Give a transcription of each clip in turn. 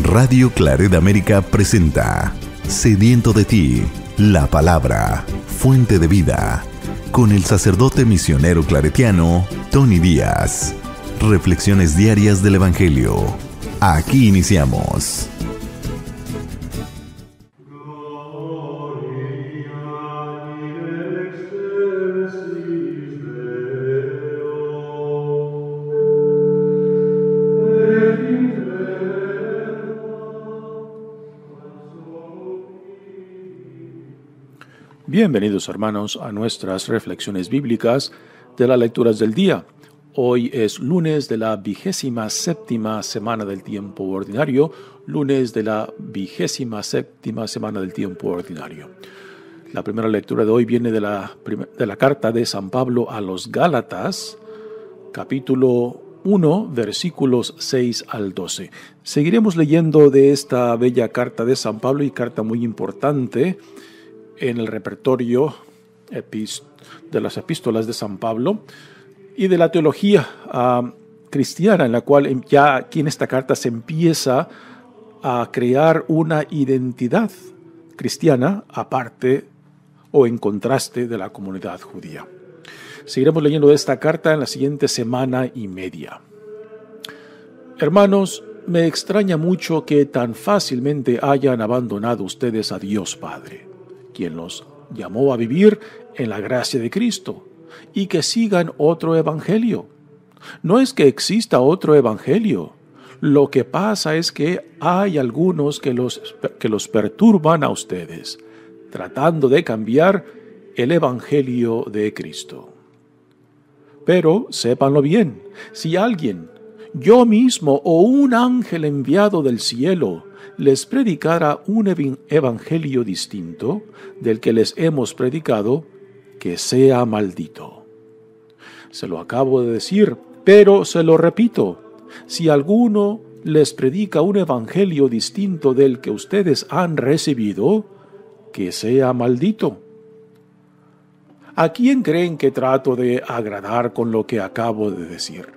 Radio Claret América presenta Sediento de ti, la palabra, fuente de vida, con el sacerdote misionero claretiano Tony Díaz. Reflexiones diarias del Evangelio. Aquí iniciamos. Bienvenidos, hermanos, a nuestras reflexiones bíblicas de las lecturas del día. Hoy es lunes de la 27ª semana del tiempo ordinario, La primera lectura de hoy viene de la carta de San Pablo a los Gálatas, capítulo 1, versículos 6 al 12. Seguiremos leyendo de esta bella carta de San Pablo, y carta muy importante en el repertorio de las epístolas de San Pablo y de la teología cristiana, en la cual ya aquí en esta carta se empieza a crear una identidad cristiana aparte o en contraste de la comunidad judía. Seguiremos leyendo esta carta en la siguiente semana y media. Hermanos, me extraña mucho que tan fácilmente hayan abandonado ustedes a Dios Padre, quien los llamó a vivir en la gracia de Cristo, y que sigan otro evangelio. No es que exista otro evangelio. Lo que pasa es que hay algunos que los perturban a ustedes, tratando de cambiar el evangelio de Cristo. Pero sépanlo bien, si alguien, yo mismo o un ángel enviado del cielo, les predicara un evangelio distinto del que les hemos predicado, que sea maldito. Se lo acabo de decir, pero se lo repito: si alguno les predica un evangelio distinto del que ustedes han recibido, que sea maldito. ¿A quién creen que trato de agradar con lo que acabo de decir?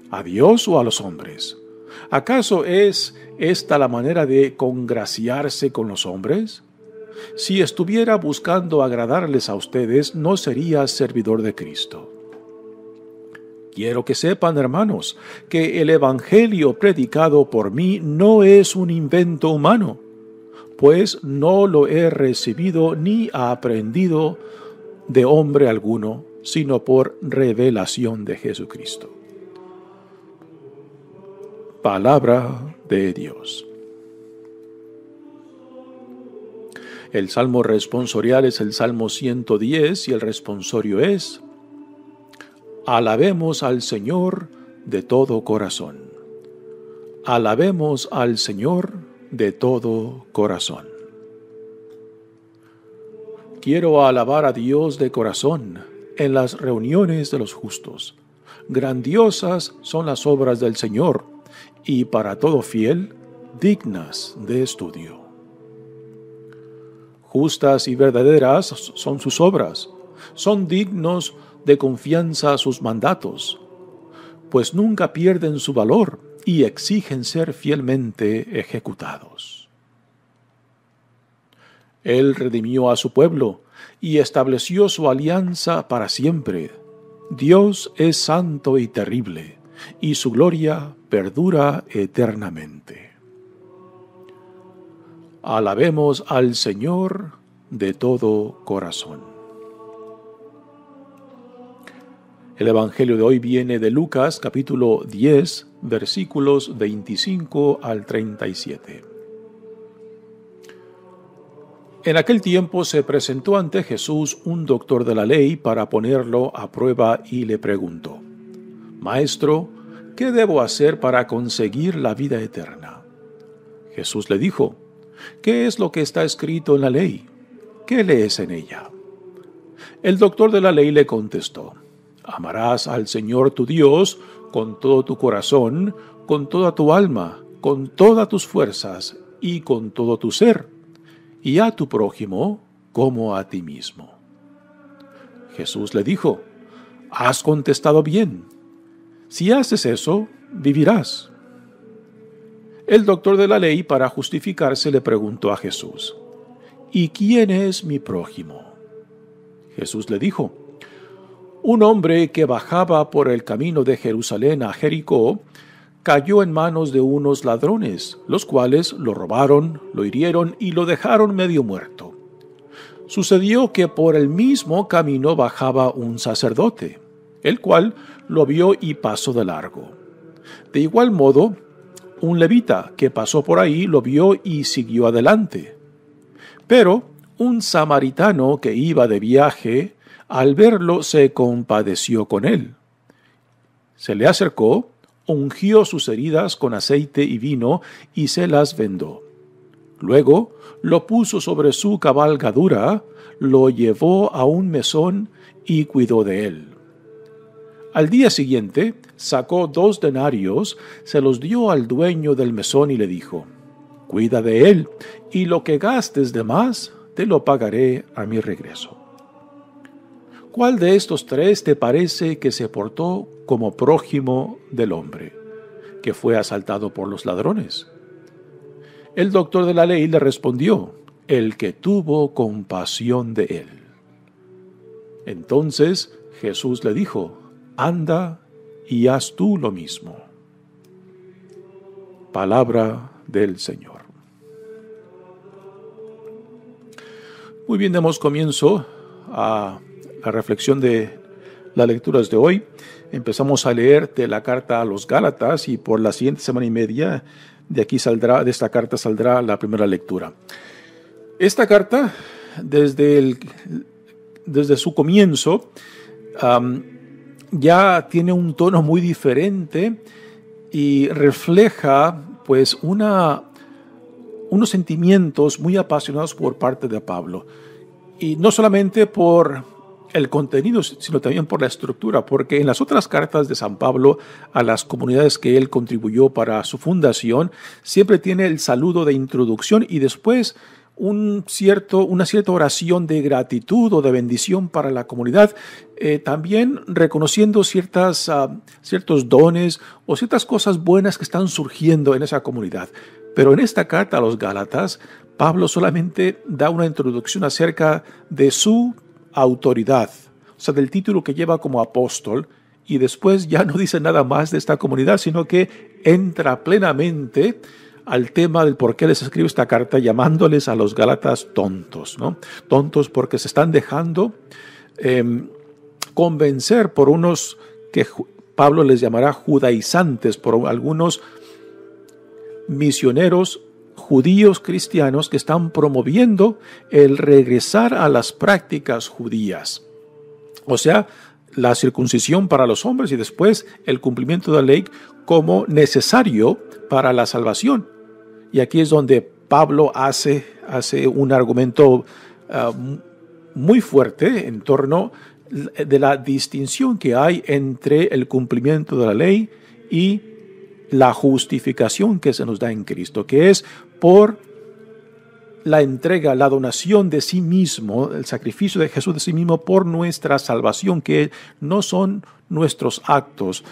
¿A Dios o a los hombres? ¿Acaso es esta la manera de congraciarse con los hombres? Si estuviera buscando agradarles a ustedes, no sería servidor de Cristo. Quiero que sepan, hermanos, que el evangelio predicado por mí no es un invento humano, pues no lo he recibido ni aprendido de hombre alguno, sino por revelación de Jesucristo. Palabra de Dios. El salmo responsorial es el Salmo 110 y el responsorio es: alabemos al Señor de todo corazón. Alabemos al Señor de todo corazón. Quiero alabar a Dios de corazón en las reuniones de los justos. Grandiosas son las obras del Señor, y para todo fiel, dignas de estudio. Justas y verdaderas son sus obras, son dignos de confianza sus mandatos, pues nunca pierden su valor y exigen ser fielmente ejecutados. Él redimió a su pueblo y estableció su alianza para siempre. Dios es santo y terrible, y su gloria perdura eternamente. Alabemos al Señor de todo corazón. El Evangelio de hoy viene de Lucas, capítulo 10, versículos 25 al 37. En aquel tiempo se presentó ante Jesús un doctor de la ley para ponerlo a prueba y le preguntó: Maestro, ¿qué debo hacer para conseguir la vida eterna? Jesús le dijo: ¿Qué es lo que está escrito en la ley? ¿Qué lees en ella? El doctor de la ley le contestó: Amarás al Señor tu Dios con todo tu corazón, con toda tu alma, con todas tus fuerzas y con todo tu ser, y a tu prójimo como a ti mismo. Jesús le dijo: Has contestado bien. Si haces eso, vivirás. El doctor de la ley, para justificarse, le preguntó a Jesús: ¿y quién es mi prójimo? Jesús le dijo: un hombre que bajaba por el camino de Jerusalén a Jericó cayó en manos de unos ladrones, los cuales lo robaron, lo hirieron y lo dejaron medio muerto. Sucedió que por el mismo camino bajaba un sacerdote, el cual lo vio y pasó de largo. De igual modo, un levita que pasó por ahí lo vio y siguió adelante. Pero un samaritano que iba de viaje, al verlo se compadeció con él. Se le acercó, ungió sus heridas con aceite y vino y se las vendó. Luego lo puso sobre su cabalgadura, lo llevó a un mesón y cuidó de él. Al día siguiente sacó 2 denarios, se los dio al dueño del mesón y le dijo: cuida de él, y lo que gastes de más te lo pagaré a mi regreso. ¿Cuál de estos 3 te parece que se portó como prójimo del hombre que fue asaltado por los ladrones? El doctor de la ley le respondió: el que tuvo compasión de él. Entonces Jesús le dijo: anda y haz tú lo mismo. Palabra del Señor. Muy bien, damos comienzo a la reflexión de las lecturas de hoy. Empezamos a leer de la carta a los Gálatas y por la siguiente semana y media de esta carta saldrá la primera lectura. Esta carta, desde su comienzo, ya tiene un tono muy diferente y refleja pues unos sentimientos muy apasionados por parte de Pablo. Y no solamente por el contenido, sino también por la estructura, porque en las otras cartas de San Pablo a las comunidades que él contribuyó para su fundación, siempre tiene el saludo de introducción y después una cierta oración de gratitud o de bendición para la comunidad, también reconociendo ciertos dones o ciertas cosas buenas que están surgiendo en esa comunidad. Pero en esta carta a los Gálatas, Pablo solamente da una introducción acerca de su autoridad, o sea, del título que lleva como apóstol, y después ya no dice nada más de esta comunidad, sino que entra plenamente al tema del por qué les escribe esta carta, llamándoles a los Gálatas tontos, ¿no? Tontos porque se están dejando convencer por unos que Pablo les llamará judaizantes, por algunos misioneros judíos cristianos que están promoviendo el regresar a las prácticas judías. O sea, la circuncisión para los hombres y después el cumplimiento de la ley como necesario para la salvación. Y aquí es donde Pablo hace un argumento muy fuerte en torno de la distinción que hay entre el cumplimiento de la ley y la justificación que se nos da en Cristo, que es por la entrega, la donación de sí mismo, el sacrificio de Jesús de sí mismo por nuestra salvación, que no son nuestros actos,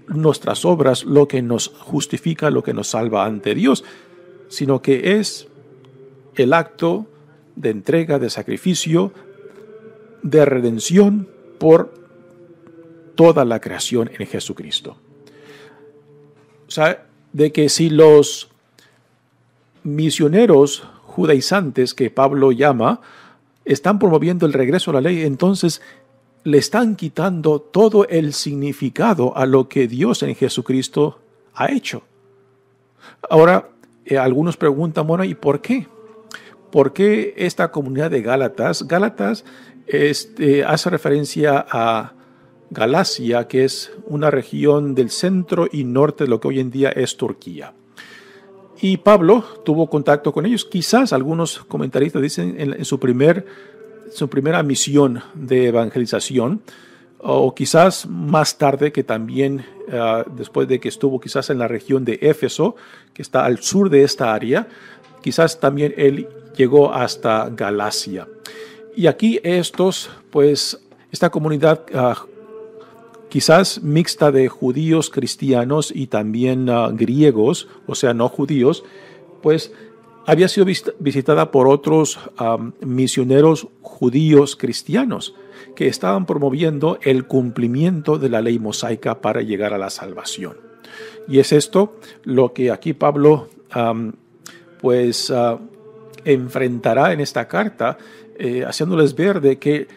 nuestras obras lo que nos justifica, lo que nos salva ante Dios, sino que es el acto de entrega, de sacrificio, de redención por toda la creación en Jesucristo. O sea, de que si los misioneros judaizantes que Pablo llama están promoviendo el regreso a la ley, entonces le están quitando todo el significado a lo que Dios en Jesucristo ha hecho. Ahora, algunos preguntan, bueno, ¿y por qué? ¿Por qué esta comunidad de Gálatas? Gálatas hace referencia a Galacia, que es una región del centro y norte de lo que hoy en día es Turquía. Y Pablo tuvo contacto con ellos. Quizás algunos comentaristas dicen en su primera misión de evangelización, o quizás más tarde, que también después de que estuvo quizás en la región de Éfeso, que está al sur de esta área, quizás también él llegó hasta Galacia. Y aquí esta comunidad quizás mixta de judíos cristianos y también griegos, o sea, no judíos, pues había sido visitada por otros misioneros judíos cristianos que estaban promoviendo el cumplimiento de la ley mosaica para llegar a la salvación. Y es esto lo que aquí Pablo enfrentará en esta carta, haciéndoles ver de que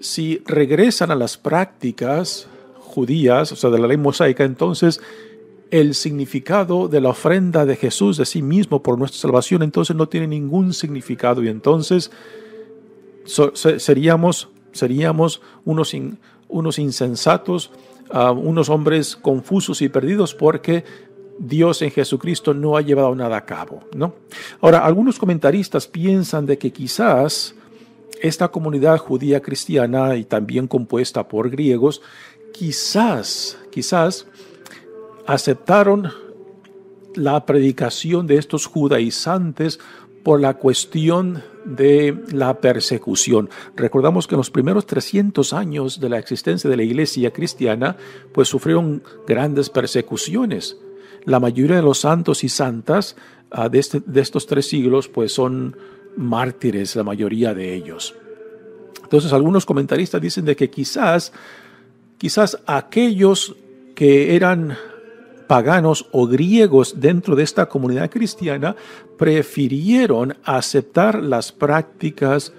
si regresan a las prácticas judías, o sea, de la ley mosaica, entonces el significado de la ofrenda de Jesús de sí mismo por nuestra salvación entonces no tiene ningún significado, y entonces seríamos unos insensatos, unos hombres confusos y perdidos, porque Dios en Jesucristo no ha llevado nada a cabo, ¿no? Ahora, algunos comentaristas piensan de que quizás esta comunidad judía cristiana, y también compuesta por griegos, quizás aceptaron la predicación de estos judaizantes por la cuestión de la persecución. Recordamos que en los primeros 300 años de la existencia de la iglesia cristiana, pues sufrieron grandes persecuciones. La mayoría de los santos y santas de estos 3 siglos, pues son mártires, la mayoría de ellos. Entonces, algunos comentaristas dicen de que quizás aquellos que eran paganos o griegos dentro de esta comunidad cristiana prefirieron aceptar las prácticas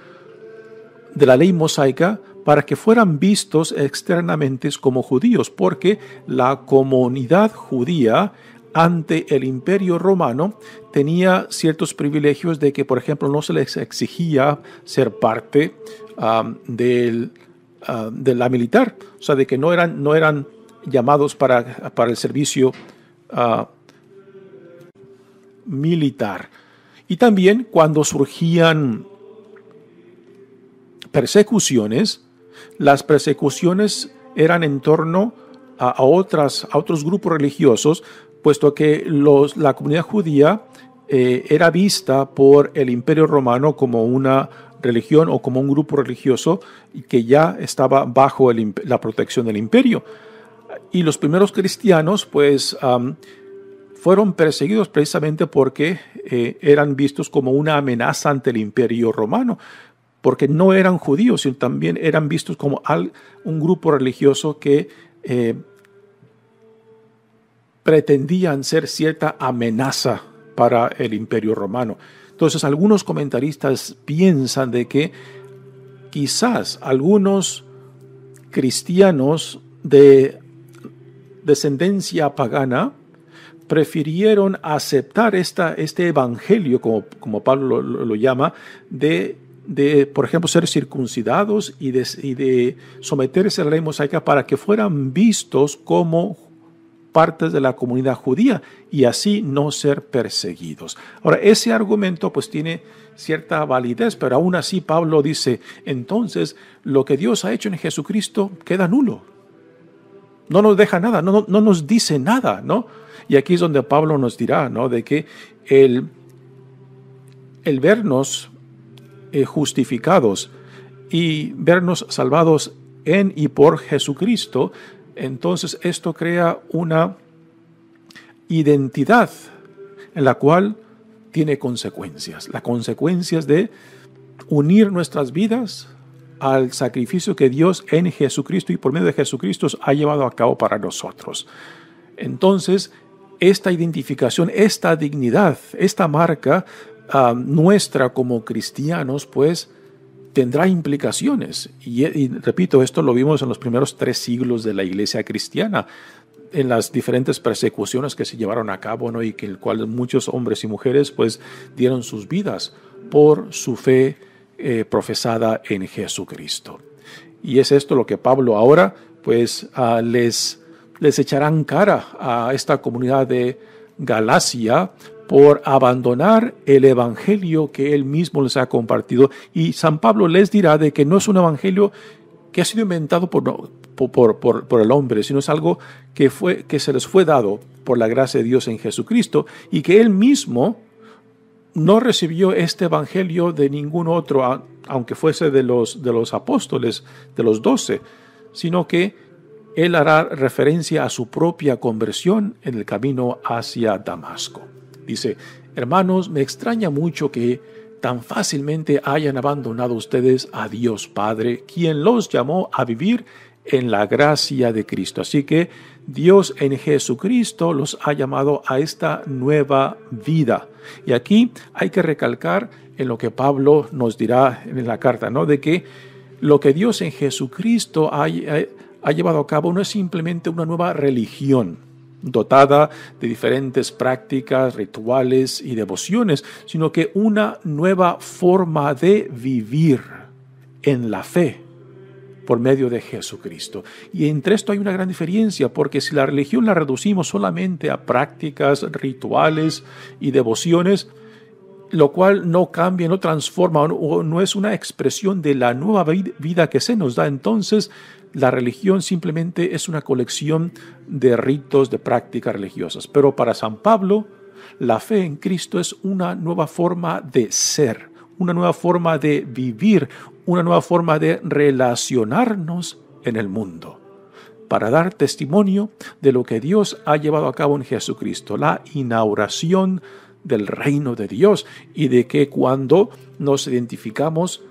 de la ley mosaica para que fueran vistos externamente como judíos, porque la comunidad judía ante el Imperio Romano tenía ciertos privilegios de que, por ejemplo, no se les exigía ser parte de la militar, o sea, de que no eran llamados para el servicio militar. Y también cuando surgían persecuciones, las persecuciones eran en torno a otros grupos religiosos, puesto que la comunidad judía era vista por el Imperio Romano como una religión o como un grupo religioso que ya estaba bajo la protección del imperio. Y los primeros cristianos pues fueron perseguidos precisamente porque eran vistos como una amenaza ante el Imperio Romano, porque no eran judíos, sino también eran vistos como un grupo religioso que pretendían ser cierta amenaza para el Imperio Romano. Entonces, algunos comentaristas piensan de que quizás algunos cristianos de descendencia pagana prefirieron aceptar este evangelio, como Pablo lo llama, de, por ejemplo, ser circuncidados y de someterse a la ley mosaica para que fueran vistos como partes de la comunidad judía y así no ser perseguidos. Ahora, ese argumento pues tiene cierta validez, pero aún así Pablo dice, entonces lo que Dios ha hecho en Jesucristo queda nulo. No nos deja nada, no nos dice nada, ¿no? Y aquí es donde Pablo nos dirá, ¿no? De que el vernos justificados y vernos salvados en y por Jesucristo, entonces esto crea una identidad en la cual tiene consecuencias. Las consecuencias de unir nuestras vidas al sacrificio que Dios en Jesucristo y por medio de Jesucristo ha llevado a cabo para nosotros. Entonces, esta identificación, esta dignidad, esta marca nuestra como cristianos, pues tendrá implicaciones. Y repito, esto lo vimos en los primeros 3 siglos de la iglesia cristiana, en las diferentes persecuciones que se llevaron a cabo, ¿no? Y que el cual muchos hombres y mujeres pues dieron sus vidas por su fe profesada en Jesucristo. Y es esto lo que Pablo ahora pues les echarán cara a esta comunidad de Galacia por abandonar el evangelio que él mismo les ha compartido. Y San Pablo les dirá de que no es un evangelio que ha sido inventado por el hombre, sino es algo que se les fue dado por la gracia de Dios en Jesucristo, y que él mismo no recibió este evangelio de ningún otro, aunque fuese de los apóstoles, de los 12, sino que él hará referencia a su propia conversión en el camino hacia Damasco. Dice: hermanos, me extraña mucho que tan fácilmente hayan abandonado ustedes a Dios Padre, quien los llamó a vivir en la gracia de Cristo. Así que Dios en Jesucristo los ha llamado a esta nueva vida. Y aquí hay que recalcar en lo que Pablo nos dirá en la carta, ¿no? De que lo que Dios en Jesucristo ha llevado a cabo no es simplemente una nueva religión dotada de diferentes prácticas, rituales y devociones, sino que una nueva forma de vivir en la fe por medio de Jesucristo. Y entre esto hay una gran diferencia, porque si la religión la reducimos solamente a prácticas, rituales y devociones, lo cual no cambia, no transforma o no es una expresión de la nueva vida que se nos da, entonces la religión simplemente es una colección de ritos, de prácticas religiosas. Pero para San Pablo, la fe en Cristo es una nueva forma de ser, una nueva forma de vivir, una nueva forma de relacionarnos en el mundo, para dar testimonio de lo que Dios ha llevado a cabo en Jesucristo, la inauguración del reino de Dios, y de que cuando nos identificamos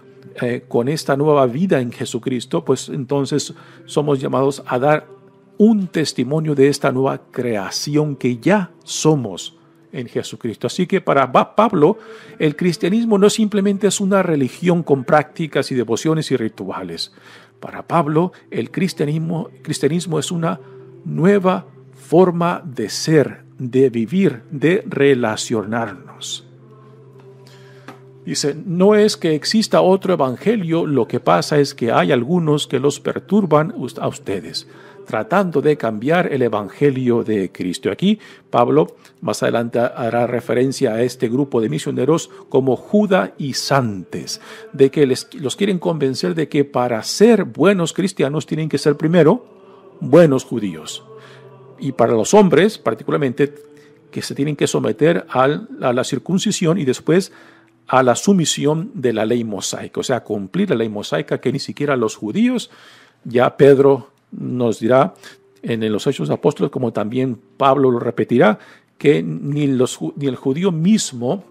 con esta nueva vida en Jesucristo, pues entonces somos llamados a dar un testimonio de esta nueva creación que ya somos en Jesucristo. Así que para Pablo, el cristianismo no simplemente es una religión con prácticas y devociones y rituales. Para Pablo, el cristianismo es una nueva forma de ser, de vivir, de relacionarnos. Dice: no es que exista otro evangelio, lo que pasa es que hay algunos que los perturban a ustedes, tratando de cambiar el evangelio de Cristo. Aquí Pablo más adelante hará referencia a este grupo de misioneros como judaizantes, de que los quieren convencer de que para ser buenos cristianos tienen que ser primero buenos judíos. Y para los hombres, particularmente, que se tienen que someter a la circuncisión y después a la sumisión de la ley mosaica, o sea, cumplir la ley mosaica que ni siquiera los judíos. Ya Pedro nos dirá en los Hechos de los Apóstoles, como también Pablo lo repetirá, que ni el judío mismo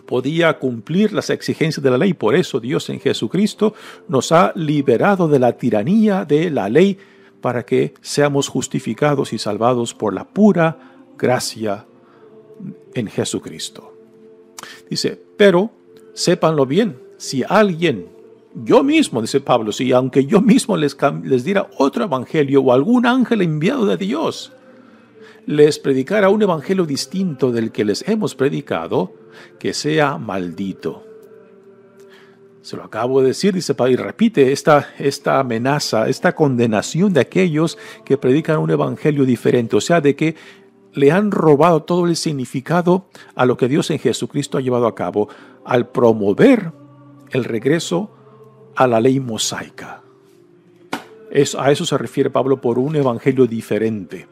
podía cumplir las exigencias de la ley. Por eso Dios en Jesucristo nos ha liberado de la tiranía de la ley, para que seamos justificados y salvados por la pura gracia en Jesucristo. Dice: pero sépanlo bien, si alguien, yo mismo, dice Pablo, si aunque yo mismo les diera otro evangelio, o algún ángel enviado de Dios les predicara un evangelio distinto del que les hemos predicado, que sea maldito. Se lo acabo de decir, dice Pablo, y repite esta amenaza, esta condenación de aquellos que predican un evangelio diferente, o sea, de que le han robado todo el significado a lo que Dios en Jesucristo ha llevado a cabo al promover el regreso a la ley mosaica. A eso se refiere Pablo por un evangelio diferente.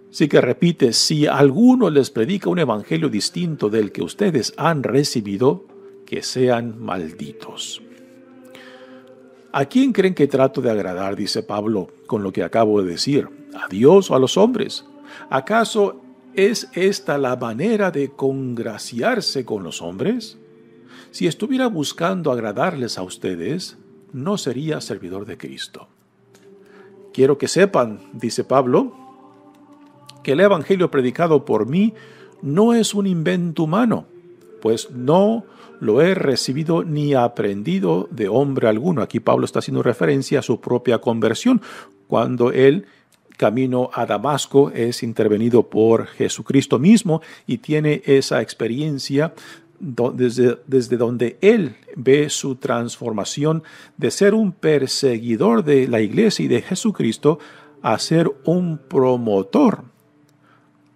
Así que repite: si alguno les predica un evangelio distinto del que ustedes han recibido, que sean malditos. ¿A quién creen que trato de agradar?, dice Pablo, con lo que acabo de decir. ¿A Dios o a los hombres? ¿Acaso es esta la manera de congraciarse con los hombres? Si estuviera buscando agradarles a ustedes, no sería servidor de Cristo. Quiero que sepan, dice Pablo, que el evangelio predicado por mí no es un invento humano, pues no lo he recibido ni aprendido de hombre alguno. Aquí Pablo está haciendo referencia a su propia conversión, cuando él, camino a Damasco, es intervenido por Jesucristo mismo y tiene esa experiencia desde donde él ve su transformación de ser un perseguidor de la iglesia y de Jesucristo a ser un promotor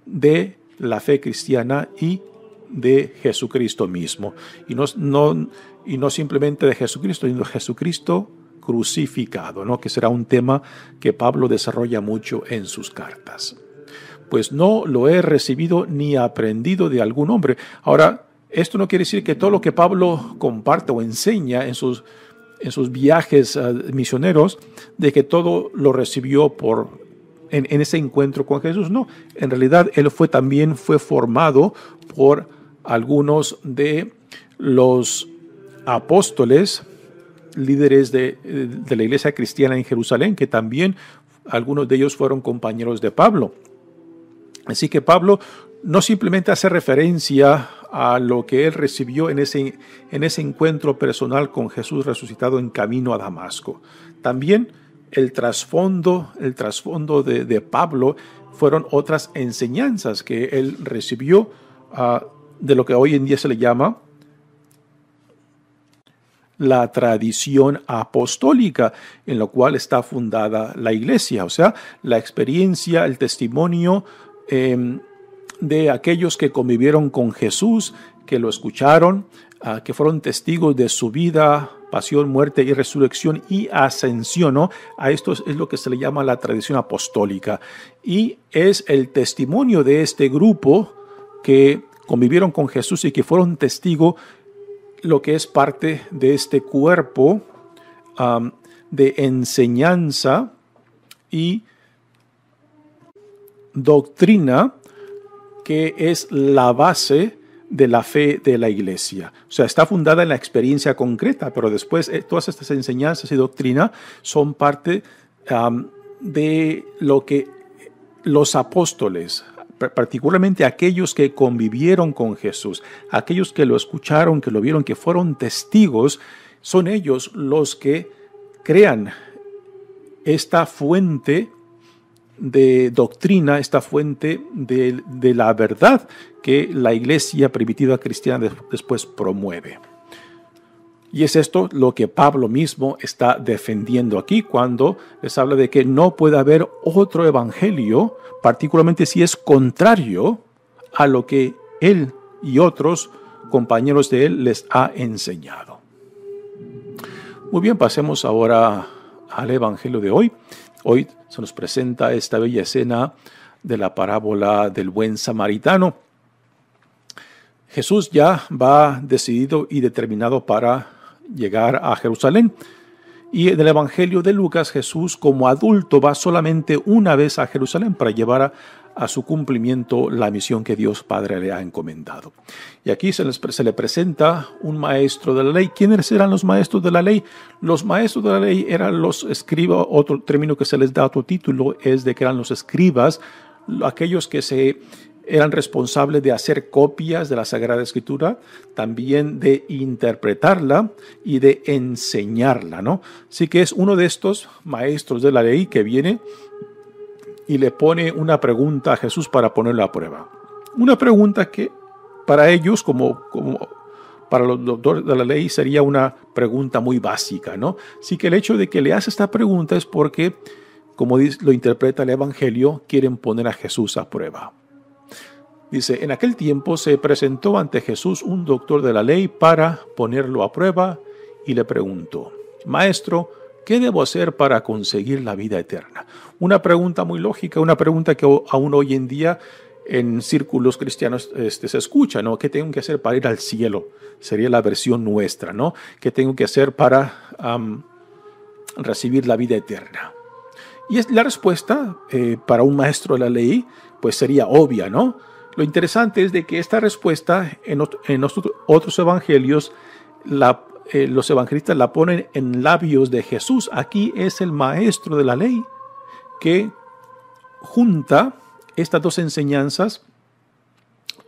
de la fe cristiana y de Jesucristo mismo. Y no simplemente de Jesucristo, sino de Jesucristo crucificado, ¿no? Que será un tema que Pablo desarrolla mucho en sus cartas. Pues no lo he recibido ni aprendido de algún hombre. Ahora, esto no quiere decir que todo lo que Pablo comparte o enseña en en sus viajes misioneros, de que todo lo recibió en ese encuentro con Jesús. No, en realidad él también fue formado por algunos de los apóstoles, líderes de la iglesia cristiana en Jerusalén, que también algunos de ellos fueron compañeros de Pablo. Así que Pablo no simplemente hace referencia a lo que él recibió en ese encuentro personal con Jesús resucitado en camino a Damasco. También el trasfondo de Pablo fueron otras enseñanzas que él recibió de lo que hoy en día se le llama la tradición apostólica, en la cual está fundada la iglesia, o sea, la experiencia, el testimonio de aquellos que convivieron con Jesús, que lo escucharon, que fueron testigos de su vida, pasión, muerte y resurrección y ascensión, ¿no? A esto es lo que se le llama la tradición apostólica, y es el testimonio de este grupo que convivieron con Jesús y que fueron testigos, lo que es parte de este cuerpo de enseñanza y doctrina que es la base de la fe de la iglesia. O sea, está fundada en la experiencia concreta, pero después todas estas enseñanzas y doctrina son parte de lo que los apóstoles, particularmente aquellos que convivieron con Jesús, aquellos que lo escucharon, que lo vieron, que fueron testigos, son ellos los que crean esta fuente de doctrina, esta fuente de la verdad que la iglesia primitiva cristiana después promueve. Y es esto lo que Pablo mismo está defendiendo aquí cuando les habla de que no puede haber otro evangelio, particularmente si es contrario a lo que él y otros compañeros de él les ha enseñado. Muy bien, pasemos ahora al evangelio de hoy. Hoy se nos presenta esta bella escena de la parábola del buen samaritano. Jesús ya va decidido y determinado para llegar a Jerusalén. Y en el Evangelio de Lucas, Jesús como adulto va solamente una vez a Jerusalén para llevar a su cumplimiento la misión que Dios Padre le ha encomendado. Y aquí se le presenta un maestro de la ley. ¿Quiénes eran los maestros de la ley? Los maestros de la ley eran los escribas. Otro término que se les da, otro título, es de que eran los escribas, aquellos que eran responsables de hacer copias de la Sagrada Escritura, también de interpretarla y de enseñarla, ¿no? Así que es uno de estos maestros de la ley que viene y le pone una pregunta a Jesús para ponerlo a prueba. Una pregunta que para ellos, como para los doctores de la ley, sería una pregunta muy básica, ¿no? Así que el hecho de que le hace esta pregunta es porque, como lo interpreta el Evangelio, quieren poner a Jesús a prueba. Dice, en aquel tiempo se presentó ante Jesús un doctor de la ley para ponerlo a prueba y le preguntó, Maestro, ¿qué debo hacer para conseguir la vida eterna? Una pregunta muy lógica, una pregunta que aún hoy en día en círculos cristianos se escucha, ¿no? ¿Qué tengo que hacer para ir al cielo? Sería la versión nuestra, ¿no? ¿Qué tengo que hacer para recibir la vida eterna? Y la respuesta para un maestro de la ley, pues sería obvia, ¿no? Lo interesante es de que esta respuesta en otros evangelios, los evangelistas la ponen en labios de Jesús. Aquí es el maestro de la ley que junta estas dos enseñanzas,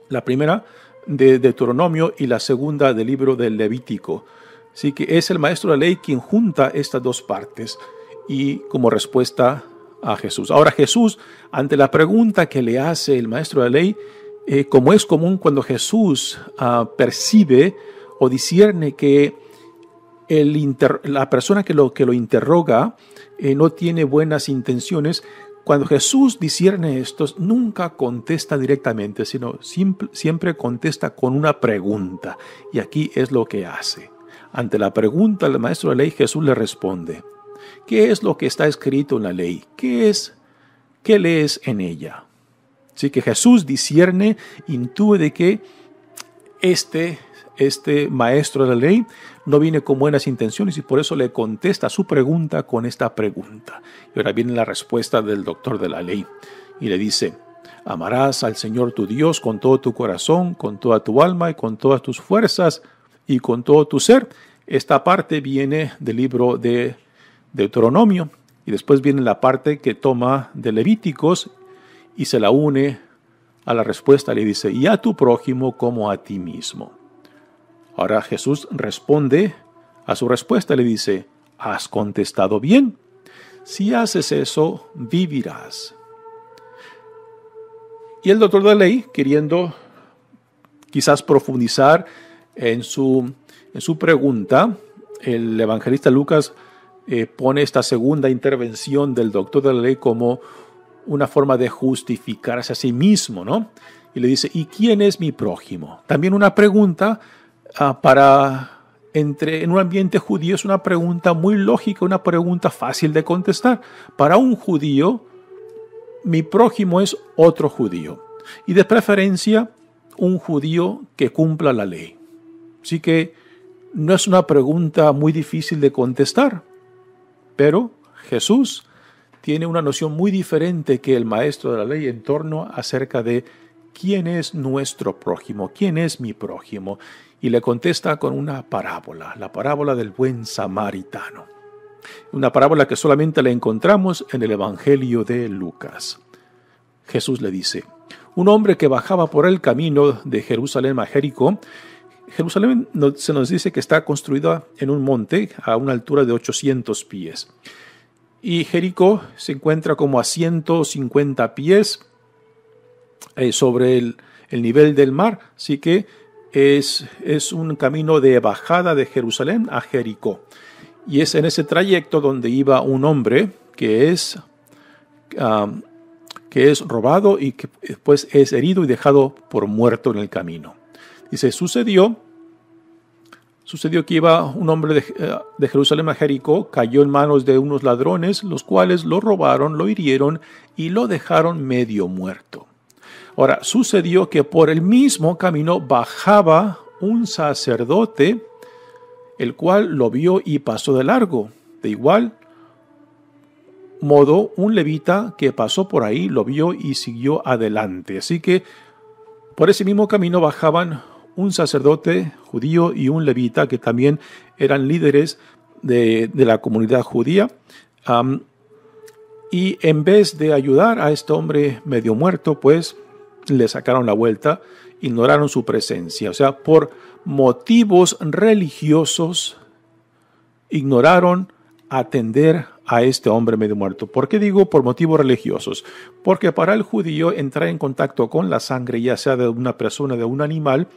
la primera de Deuteronomio y la segunda del libro del Levítico. Así que es el maestro de la ley quien junta estas dos partes y como respuesta a Jesús. Ahora Jesús, ante la pregunta que le hace el maestro de la ley, como es común cuando Jesús percibe o discierne que la persona que lo interroga no tiene buenas intenciones, cuando Jesús discierne esto, nunca contesta directamente, sino siempre contesta con una pregunta. Y aquí es lo que hace. Ante la pregunta del maestro de la ley, Jesús le responde, ¿qué es lo que está escrito en la ley? ¿Qué lees en ella? Así que Jesús discierne, intúe de que este este maestro de la ley no viene con buenas intenciones y por eso le contesta su pregunta con esta pregunta. Y ahora viene la respuesta del doctor de la ley y le dice: amarás al Señor tu Dios con todo tu corazón, con toda tu alma y con todas tus fuerzas y con todo tu ser. Esta parte viene del libro de Deuteronomio y después viene la parte que toma de Levíticos y se la une a la respuesta. Le dice: y a tu prójimo como a ti mismo. Ahora Jesús responde a su respuesta. Le dice: has contestado bien. Si haces eso, vivirás. Y el doctor de la ley, queriendo quizás profundizar en su pregunta, el evangelista Lucas pone esta segunda intervención del doctor de la ley como una forma de justificarse a sí mismo, ¿no? Y le dice: ¿y quién es mi prójimo? También una pregunta en un ambiente judío es una pregunta muy lógica, una pregunta fácil de contestar. Para un judío, mi prójimo es otro judío, y de preferencia un judío que cumpla la ley. Así que no es una pregunta muy difícil de contestar, pero Jesús tiene una noción muy diferente que el maestro de la ley en torno acerca de quién es nuestro prójimo, quién es mi prójimo, y le contesta con una parábola, la parábola del buen samaritano. Una parábola que solamente la encontramos en el Evangelio de Lucas. Jesús le dice: un hombre que bajaba por el camino de Jerusalén a Jericó. Jerusalén se nos dice que está construida en un monte a una altura de 800 pies. Y Jericó se encuentra como a 150 pies sobre el nivel del mar. Así que es un camino de bajada de Jerusalén a Jericó. Y es en ese trayecto donde iba un hombre que es robado y que después es herido y dejado por muerto en el camino. Dice: sucedió que iba un hombre de Jerusalén a Jericó, cayó en manos de unos ladrones, los cuales lo robaron, lo hirieron y lo dejaron medio muerto. Ahora, sucedió que por el mismo camino bajaba un sacerdote, el cual lo vio y pasó de largo. De igual modo, un levita que pasó por ahí lo vio y siguió adelante. Así que por ese mismo camino bajaban un sacerdote judío y un levita, que también eran líderes de la comunidad judía. Y en vez de ayudar a este hombre medio muerto, pues le sacaron la vuelta, ignoraron su presencia. O sea, por motivos religiosos, ignoraron atender a este hombre medio muerto. ¿Por qué digo por motivos religiosos? Porque para el judío entrar en contacto con la sangre, ya sea de una persona, de un animal,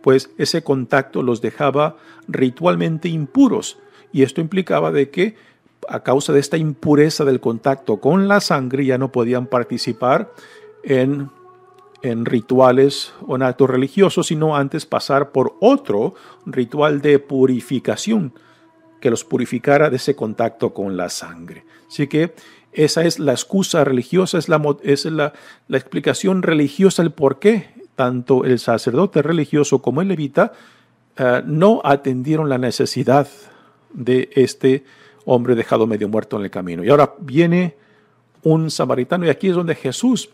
pues ese contacto los dejaba ritualmente impuros. Y esto implicaba de que a causa de esta impureza del contacto con la sangre ya no podían participar en rituales o en actos religiosos, sino antes pasar por otro ritual de purificación que los purificara de ese contacto con la sangre. Así que esa es la excusa religiosa, es la explicación religiosa, el por qué tanto el sacerdote religioso como el levita no atendieron la necesidad de este hombre dejado medio muerto en el camino. Y ahora viene un samaritano, y aquí es donde Jesús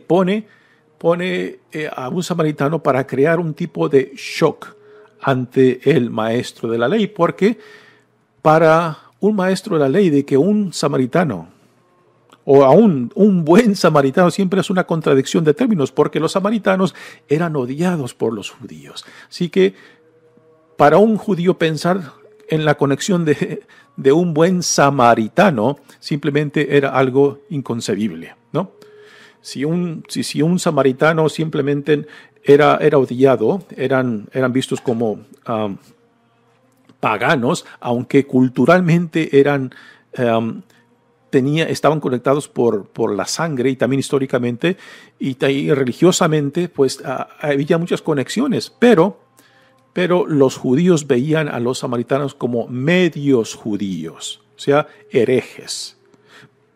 pone a un samaritano para crear un tipo de shock ante el maestro de la ley, porque para un maestro de la ley de que un samaritano o aún un buen samaritano siempre es una contradicción de términos, porque los samaritanos eran odiados por los judíos. Así que para un judío pensar en la conexión de un buen samaritano simplemente era algo inconcebible, ¿no? Si un samaritano simplemente era odiado, eran vistos como paganos, aunque culturalmente estaban conectados por la sangre, y también históricamente y religiosamente, pues había muchas conexiones, pero los judíos veían a los samaritanos como medios judíos, o sea, herejes,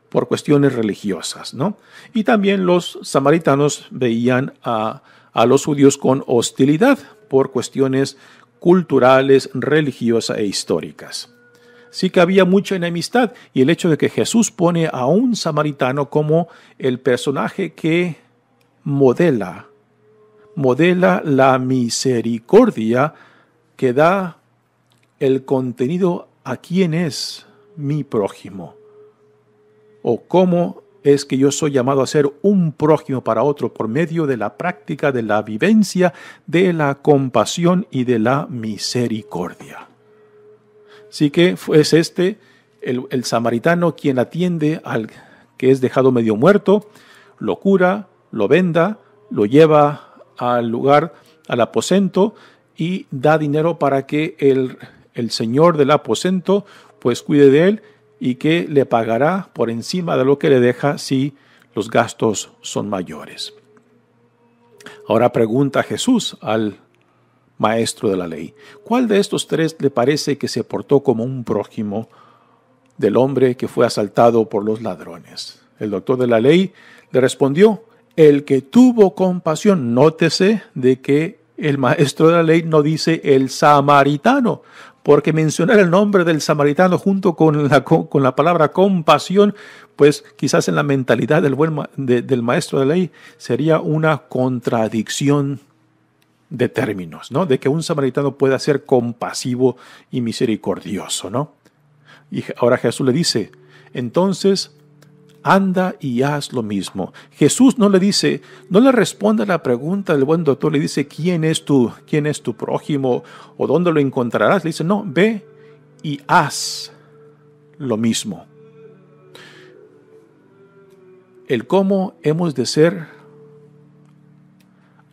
por cuestiones religiosas, ¿no? Y también los samaritanos veían a los judíos con hostilidad, por cuestiones culturales, religiosas e históricas. Sí que había mucha enemistad, y el hecho de que Jesús pone a un samaritano como el personaje que modela la misericordia, que da el contenido a quién es mi prójimo, o cómo es que yo soy llamado a ser un prójimo para otro por medio de la práctica de la vivencia de la compasión y de la misericordia. Así que es el samaritano quien atiende al que es dejado medio muerto, lo cura, lo venda, lo lleva al lugar, al aposento, y da dinero para que el señor del aposento pues cuide de él, y que le pagará por encima de lo que le deja si los gastos son mayores. Ahora pregunta Jesús al maestro de la ley: ¿cuál de estos tres le parece que se portó como un prójimo del hombre que fue asaltado por los ladrones? El doctor de la ley le respondió: el que tuvo compasión. Nótese de que el maestro de la ley no dice el samaritano, porque mencionar el nombre del samaritano junto con la palabra compasión, pues quizás en la mentalidad del maestro de la ley sería una contradicción de términos, ¿no? De que un samaritano pueda ser compasivo y misericordioso, ¿no? Y ahora Jesús le dice: entonces anda y haz lo mismo. Jesús no le responde a la pregunta del buen doctor, le dice quién es tu prójimo o dónde lo encontrarás. Le dice: no, ve y haz lo mismo. El cómo hemos de ser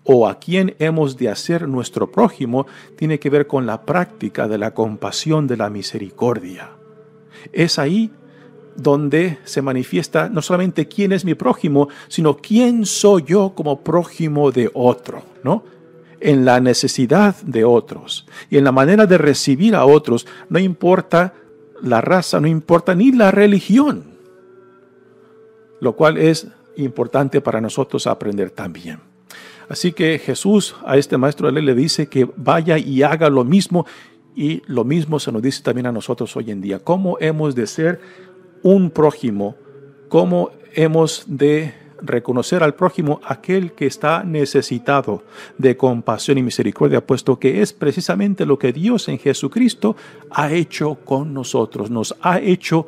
o a quién hemos de hacer nuestro prójimo tiene que ver con la práctica de la compasión, de la misericordia. Es ahí donde se manifiesta no solamente quién es mi prójimo, sino quién soy yo como prójimo de otro, ¿no? En la necesidad de otros y en la manera de recibir a otros, no importa la raza, no importa ni la religión, lo cual es importante para nosotros aprender también. Así que Jesús a este maestro de ley le dice que vaya y haga lo mismo, y lo mismo se nos dice también a nosotros hoy en día. ¿Cómo hemos de ser un prójimo? ¿Cómo hemos de reconocer al prójimo, aquel que está necesitado de compasión y misericordia, puesto que es precisamente lo que Dios en Jesucristo ha hecho con nosotros? Nos ha hecho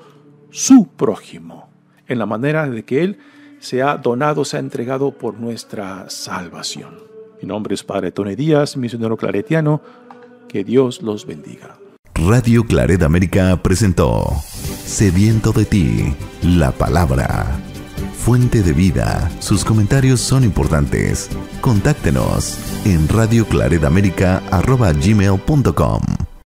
su prójimo, en la manera de que Él se ha donado, se ha entregado por nuestra salvación. Mi nombre es Padre Tony Díaz, misionero claretiano. Que Dios los bendiga. Radio Claret América presentó Sediento de ti, la palabra, fuente de vida. Sus comentarios son importantes. Contáctenos en radioclaretamerica@gmail.com.